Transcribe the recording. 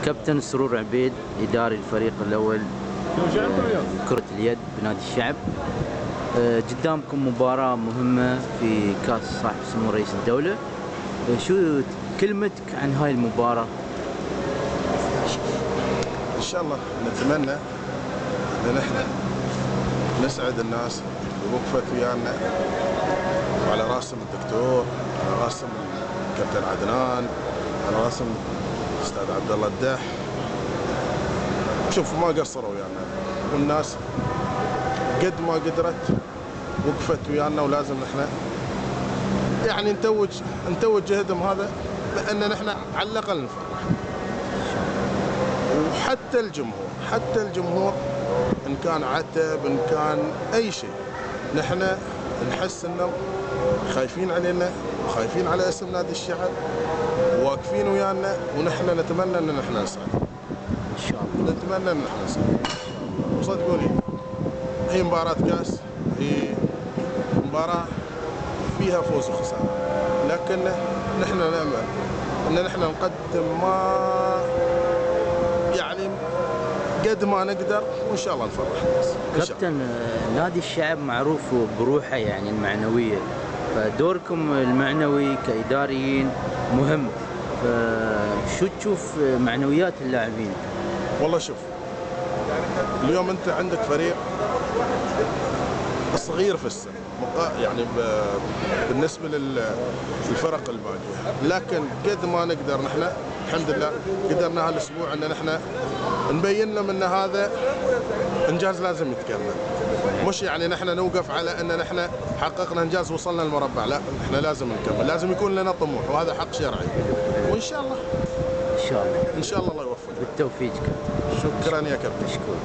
كابتن سرور عبيد، إداري الفريق الأول كرة اليد بنادي الشعب. قدامكم مباراة مهمة في كأس صاحب سمو رئيس الدولة. شو كلمتك عن هاي المباراة؟ إن شاء الله نتمنى أن نحن نسعد الناس اللي وقفت ويانا، وعلى راسهم الدكتور، على راسهم الكابتن عدنان، على راسهم الأستاذ عبد الله الدح. شوفوا ما قصروا ويانا، والناس قد ما قدرت وقفت ويانا، ولازم نحن يعني نتوج جهدهم هذا، لأن نحن على الأقل نفرح. وحتى الجمهور إن كان عتب، إن كان أي شيء، نحن نحس إنهم خايفين علينا وخايفين على اسم نادي الشعب، واقفين ويانا، ونحن نتمنى إن نحن نسعد. إن شاء الله. نتمنى إن نحن نسعد. وصدقوني هي مباراة كاس، هي مباراة فيها فوز وخسارة، لكن نحن نأمل إن نحن نقدم ما يعني قد ما نقدر، وإن شاء الله نفرح الناس. كابتن، نادي الشعب معروف بروحه يعني المعنوية، فدوركم المعنوي كإداريين مهم. فشو تشوف معنويات اللاعبين؟ والله شوف، اليوم أنت عندك فريق صغير في السن، يعني بالنسبة للفرق الباقية، لكن قد ما نقدر نحن الحمد لله قدرنا هالأسبوع أن نحن نبين لهم أن هذا إنجاز لازم يتكمل. مش يعني نحن نوقف على أن نحن حققنا إنجاز وصلنا المربع، لا، نحن لازم نكمل، لازم يكون لنا طموح، وهذا حق شرعي. وإن شاء الله إن شاء الله. إن شاء الله الله يوفقنا. بالتوفيق كابتن. شكرا يا كابتن. مشكور.